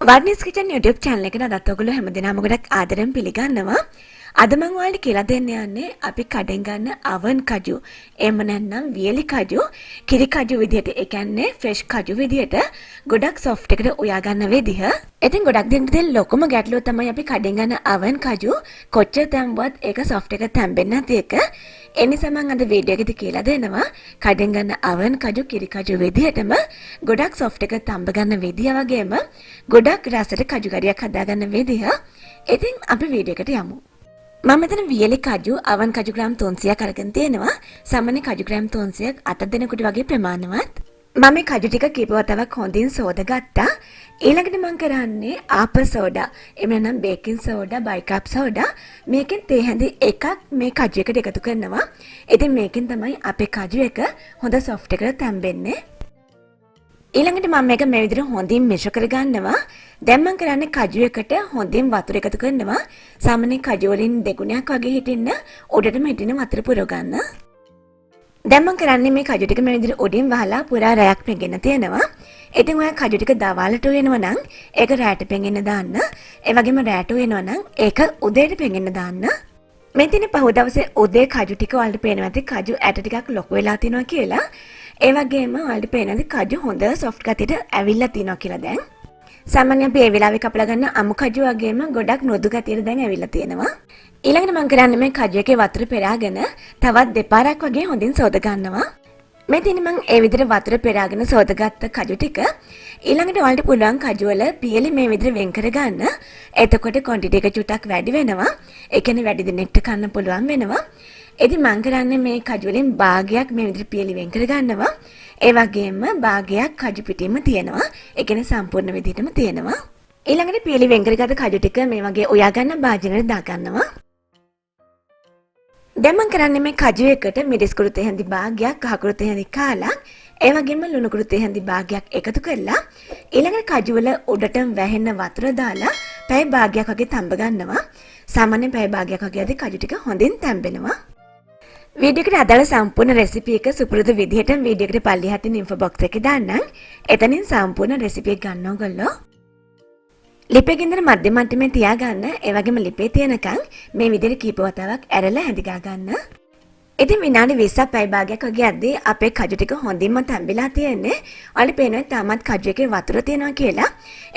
වර්නිස් kitchen YouTube channel එකට අදත් ඔයගොල්ලෝ හැමදෙනාම ගොඩක් ආදරෙන් පිළිගන්නවා. අද මම ඔයාලට කියලා දෙන්න යන්නේ අපි කඩෙන් ගන්න oven කජු. එහෙම නැත්නම් වියලි කජු, කිරි කජු විදියට, ඒ කියන්නේ fresh කජු විදියට ගොඩක් soft එකට උයා ගන්න විදිහ. ඉතින් ගොඩක් දෙනෙක් තියෙන ලොකුම ගැටලුව තමයි අපි කඩෙන් ගන්න oven කජු කොච්චර තැම්බුවත් ඒක soft එක තැම්බෙන්නේ නැති එක. ඒ නිසා මම අද වීඩියෝ එකේදී කියලා දෙනවා කඩෙන් ගන්න oven කජු, කිරි කජු විදියටම ගොඩක් soft එක තම්බ ගන්න විදිය වගේම ගොඩක් රසට කජු කරියක් හදා ගන්න විදිහ. ඉතින් අපි වීඩියෝ එකට යමු. මම මෙතන වියලි කජු oven කජු ග්‍රෑම් 300ක් අරගෙන තියෙනවා. සාමාන්‍ය කජු ග්‍රෑම් 300ක් 8 දෙනෙකුට වගේ ප්‍රමාණවත්. මම මේ කජු ටික කීප වතාවක් හොඳින් සෝදගත්තා. ඊළඟට මම කරන්නේ ආප සෝඩා. එහෙම නැත්නම් බේකින් සෝඩා, බයිකාප් සෝඩා. මේකෙන් තේ හැඳි එකක් මේ කජු එකට එකතු කරනවා. ඉතින් මේකෙන් තමයි අපේ කජු එක හොඳ soft එකට තැම්බෙන්නේ. ඊළඟට මම මේක මේ විදිහට හොඳින් මිශ්‍ර කරගන්නවා. දැන් මම කරන්නේ කජු එකට හොඳින් වතුර එකතු කරනවා. සාමාන්‍ය කජු වලින් දෙගුණයක් වගේ හිටින්න උඩටම හිටින වතුර පුරව ගන්න. දැන් මම කරන්නේ මේ කජු ටික මේ විදිහට උඩින් වහලා පුරා රැයක් පෙඟෙන්න තියෙනවා. ඉතින් ඔයා කජු ටික දවල්ට වෙනවා නම් ඒක රැයට පෙඟෙන්න දාන්න. ඒ වගේම රැයට වෙනවා නම් ඒක උදේට පෙඟෙන්න දාන්න. මේ තියෙන පහුව දවසේ උදේ කජු ටික වලට පේනවා ඇති කජු ඇට ටිකක් ලොකු වෙලා තිනවා කියලා. ඒ වගේම වලට පේනද කජු හොඳ soft ගතියට ඇවිල්ලා තිනවා කියලා දැන්. සාමාන්‍යයෙන් අපි ඒ වෙලාවේ කපලා ගන්න අමු කජු වගේම ගොඩක් මෘදු ගතියට දැන් ඇවිල්ලා තියෙනවා. ඊළඟට මම කරන්නේ මේ කජු එකේ වතුර පෙරාගෙන තවත් දෙපාරක් වගේ හොඳින් සෝද ගන්නවා. මේ තියෙන මම ඒ විදිහට වතුර පෙරාගෙන සෝදගත්ත කජු ටික ඊළඟට වලට පුළුවන් කජු වල පියලි මේ විදිහට වෙන් කර ගන්න. එතකොට quantity එක චුට්ටක් වැඩි වෙනවා. ඒ කියන්නේ වැඩි දිනෙකට කන්න පුළුවන් වෙනවා. ඉතින් මම කරන්නේ මේ කජු වලින් භාගයක් මේ විදිහට පියලි වෙන් කර ගන්නවා. ඒ වගේම භාගයක් කජු පිටින්ම තියෙනවා. ඒ කියන්නේ සම්පූර්ණ විදිහටම තියෙනවා. ඊළඟට පියලි වෙන් කරගත්ත කජු ටික මේ වගේ උයා ගන්න භාජනයට දා ගන්නවා. දැන් මම කරන්නේ මේ කජු එකට මිරිස් කුරු තේ හැඳි භාගයක්, කහ කුරු තේ හැඳි කාලක්, ඒ වගේම ලුණු කුරු තේ හැඳි භාගයක් එකතු කරලා ඊළඟට කජු වල උඩටම වැහෙන වතුර දාලා පැය භාගයක් වගේ තඹ ගන්නවා. සාමාන්‍යයෙන් පැය භාගයක් වගේ අධි කජු ටික හොඳින් තැම්බෙනවා. වීඩියෝ එකට අදාළ සම්පූර්ණ රෙසිපි එක සුපුරුදු විදිහට වීඩියෝ එකට පල්ලෙහාට තියෙන ඉන්ෆෝ බොක්ස් එකේ දාන්නම්. එතනින් සම්පූර්ණ රෙසිපි එක ගන්න ඕගොල්ලෝ. ලිපේ ගින්දර මධ්‍යම මට්ටමේ තියාගන්න. ඒ වගේම ලිපේ තියෙනකන් මේ විදිහට කීප වතාවක් ඇරලා හැඳිගා ගන්න. ඉතින් විනාඩි 20ක් පැය භාගයක් වගේ යද්දී අපේ කජු ටික හොඳින්ම තැම්බිලා තියෙන්නේ. ඔයාලට පේනවා තාමත් කජු එකේ වතුර තියෙනවා කියලා.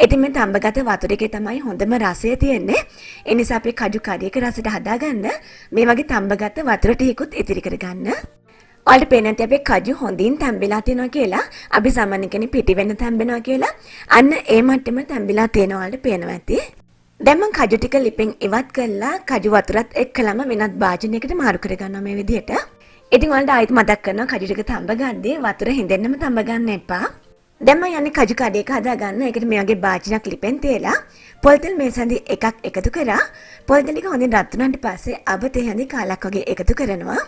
ඉතින් මේ තඹගත වතුර එකේ තමයි හොඳම රසය තියෙන්නේ. ඒ නිසා අපි කජු කරියක රසට හදාගන්න මේ වගේ තඹගත වතුර ටිකකුත් ඉතිරි කරගන්න. ඔයාලට පේනවා අපේ කජු හොඳින් තැම්බිලා තියෙනවා කියලා. අපි සාමාන්‍ය කෙනෙක් පිටි වෙන තැම්බෙනවා කියලා. අන්න ඒ මට්ටම තැම්බිලා තියෙනවා ඔයාලට පේනවා ඇති. දැන් මම කජු ටික ලිපෙන් ඉවත් කරලා කජු වතුරත් එක්කලම වෙනත් භාජනයකට මාරු කරගන්නවා මේ විදිහට. ඉතින් ඔයාලට ආයෙත් මතක් කරනවා කජු ටික තඹ ගද්දී වතුර හින්දෙන්නම තඹ ගන්න එපා. දැන් මම යන්නේ කජු කඩේක හදාගන්න. ඒකට මේ වගේ භාජනයක් ලිපෙන් තියලා පොල් තෙල් මේ සඳි එකක් එකතු කරා. පොල් තෙල් ටික හොඳින් රත් වුණාට පස්සේ අබ තේ හැඳි කාලක් වගේ එකතු කරනවා.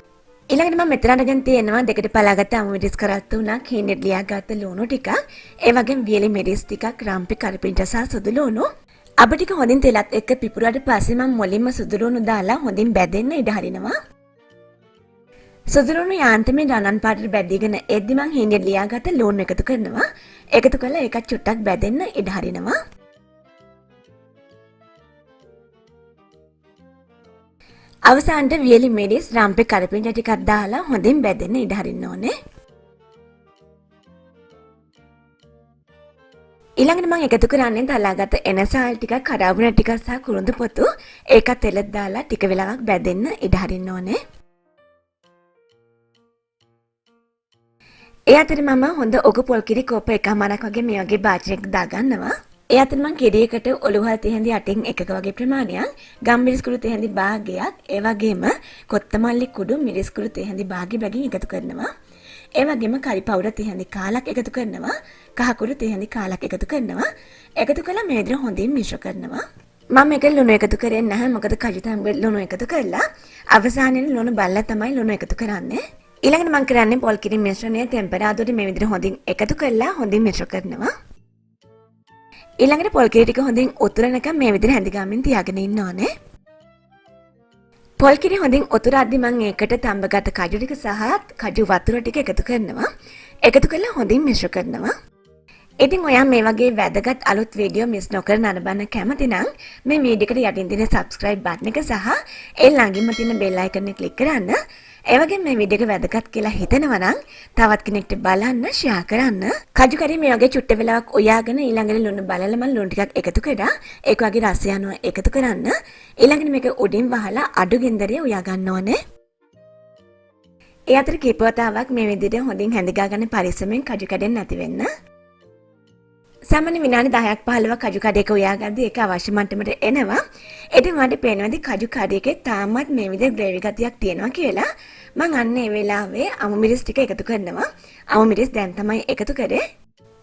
ඊළඟට මම මෙතන අරගෙන තියෙනවා දෙකට පලාගත්ත අමු මිරිස් කරත් තුනක්, හීනෙට ලියාගත්ත ලුණු ටිකක්, ඒ වගේම වියලි මිරිස් ටිකක්, රම්පි කරපිංචා සහ සුදු ලුණු. අබ ටික හොඳින් තෙලත් එක්ක පිපුරුවාට පස්සේ මම මුලින්ම සුදු ලුණු දාලා හොඳින් බැදෙන්න ඉඩ හරිනවා. සුදු ලුණු යාන්තමේ රණන් පාටට බැදීගෙන එද්දි මම හීනෙට ලියාගත්ත ලුණු එකතු කරනවා. එකතු කරලා ඒකත් චුට්ටක් බැදෙන්න ඉඩ හරිනවා. අවසානට වියලි මිරිස්, රම්පේ කරපිංචා ටිකක් දාලා හොඳින් බැදෙන්න ඉඩ හරින්න ඕනේ. ඊළඟට මම එකතු කරන්නේ තලාගත්ත එනසාල් ටිකක්, කරාබුන ටිකක් සහ කුරුඳු පොතු. ඒකත් තෙලත් දාලා ටික වෙලාවක් බැදෙන්න ඉඩ හරින්න ඕනේ. ඒ අතරේ මම හොඳ ඔග පොල් කිරි කෝප එකමාරක් වගේ මේ වගේ භාජනයක දාගන්නවා. ඒ අතර මම කිරියකට ඔලුහල් තේ හැඳි 8න් එකක වගේ ප්‍රමාණයක්, ගම් මිරිස් කුඩු තේ හැඳි භාගයක්, ඒ වගේම කොත්තමල්ලි කුඩු මිරිස් කුඩු තේ හැඳි භාගයෙන් එකතු කරනවා. ඒ වගේම කරි පවුඩර් තේ හැඳි කාලක් එකතු කරනවා. කහ කුඩු තේ හැඳි කාලක් එකතු කරනවා. එකතු කළා මේ විදිහට හොඳින් මිශ්‍ර කරනවා. මම මේක ලුණු එකතු කරන්නේ නැහැ. මොකද කජු තැම්බෙ ලුණු එකතු කරලා අවසානයේ ලුණු බල්ලා තමයි ලුණු එකතු කරන්නේ. ඊළඟට මම කරන්නේ පොල් කිරි මිශ්‍රණය ටෙම්පරාදුරේ මේ විදිහට හොඳින් එකතු කරලා හොඳින් මිශ්‍ර කරනවා. ඊළඟට පොල් කිරි ටික හොඳින් උතුරනකම් මේ විදිහට හැඳි ගාමින් තියාගෙන ඉන්න ඕනේ. පොල් කිරි හොඳින් උතුරද්දි මම ඒකට තඹගත කජු ටික සහ කජු වතුර ටික එකතු කරනවා. එකතු කරලා හොඳින් මිශ්‍ර කරනවා. ඉතින් ඔයා මේ වගේ වැදගත් අලුත් වීඩියෝ මිස් නොකර නරඹන්න කැමති නම් මේ වීඩියෝ එකට යටින් තියෙන subscribe button එක සහ ඒ ළඟින්ම තියෙන bell icon එක click කරන්න. ඒ වගේම මේ වීඩියෝ එක වැදගත් කියලා හිතෙනවා නම් තවත් කෙනෙක්ට බලන්න share කරන්න. කජු කරි මේ වගේ චුට්ට වෙලාවක් ඔයාගෙන ඊළඟට ලුණු බලලම ලුණු ටිකක් එකතු කරලා ඒක වගේ රසය අනුව එකතු කරන්න. ඊළඟට මේක උඩින් වහලා අඩු ගෙන්දරේ උයා ගන්න ඕනේ. ඒ අතර කීප වතාවක් මේ විදිහට හොඳින් හැඳගා ගන්න පරිස්සමෙන් කජු කැඩෙන්නේ නැති වෙන්න. සාමාන්‍ය විනාඩි 10ක් 15ක් කජු කඩේක උයාගද්දී ඒක අවශ්‍ය මට්ටමට එනවා. ඉතින් මට පේනවාද කජු කඩේකේ තාමත් මේ විදිහේ ග්‍රේවි ගතියක් තියෙනවා කියලා. මම අන්න ඒ වෙලාවේ අමු මිරිස් ටික එකතු කරනවා. අමු මිරිස් දැන් තමයි එකතු කරේ.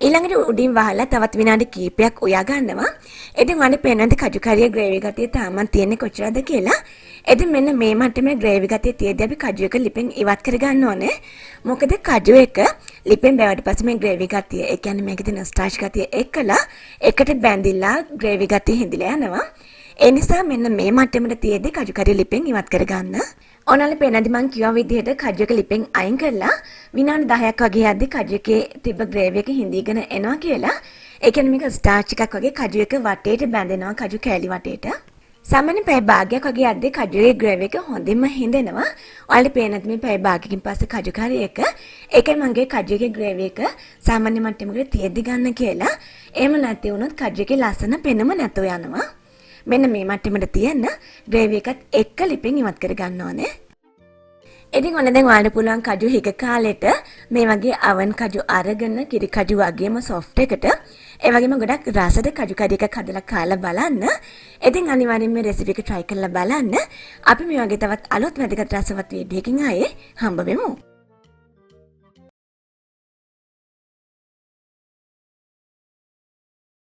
ඊළඟට උඩින් වහලා තවත් විනාඩි කිහිපයක් උයා ගන්නවා. ඉතින් මට පේනවාද කජු කඩේ ග්‍රේවි ගතිය තාමත් තියෙන්නේ කොච්චරද කියලා. ඉතින් මෙන්න මේ මට්ටමේ ග්‍රේවි ගතිය තියදී අපි කජු එක ලිපෙන් ඉවත් කර ගන්න ඕනේ. මොකද කජු එක ලිපෙන් බැවට පස්සේ මේ ග්‍රේවි ගතිය, ඒ කියන්නේ මේකේ තියෙන ස්ටාර්ච් ගතිය එක්කලා එකට බැඳිලා ග්‍රේවි ගතිය හිඳිලා යනවා. ඒ නිසා මෙන්න මේ මට්ටමට තියදී කජු කඩේ ලිපෙන් ඉවත් කර ගන්න. ඕනලේ පේනදී මම කිව්වා විදිහට කජු එක ලිපෙන් අයින් කරලා විනාඩි 10ක් වගේ යද්දි කජු එකේ තිබ්බ ග්‍රේවි එක හිඳීගෙන එනවා කියලා. ඒ කියන්නේ මේක ස්ටාර්ච් එකක් වගේ කජු එක වටේට බැඳෙනවා, කජු කෑලි වටේට. සාමාන්‍ය පැය භාගයක් වගේ යද්දී කජුවේ ග්‍රේවි එක හොඳින්ම හිඳෙනවා. ඔයාලට පේනත් මේ පැය භාගයකින් පස්සේ කජු කරි එක. ඒකයි මගේ කජුවේ ග්‍රේවි එක සාමාන්‍ය මට්ටමකට තියද්දි ගන්න කියලා. එහෙම නැති වුණොත් කජු එකේ ලස්සන පෙනුම නැතුව යනවා. මෙන්න මේ මට්ටමට තියන්න ග්‍රේවි එකත් එක්ක ලිපෙන් ඉවත් කර ගන්න ඕනේ. ඉතින් ඔන්න දැන් ඔයාලට පුළුවන් කජු හික කාලෙට මේ වගේ අවන් කජු අරගෙන කිරි කජු වගේම සොෆ්ට් එකට ඒ වගේම ගොඩක් රසද කජු කඩි එකක් හදලා කාලා බලන්න. ඉතින් අනිවාර්යෙන් මේ රෙසිපි එක try කරලා බලන්න. අපි මේ වගේ තවත් අලුත් වැදගත් රසවත් වීඩියෝ එකකින් ආයේ හම්බ වෙමු.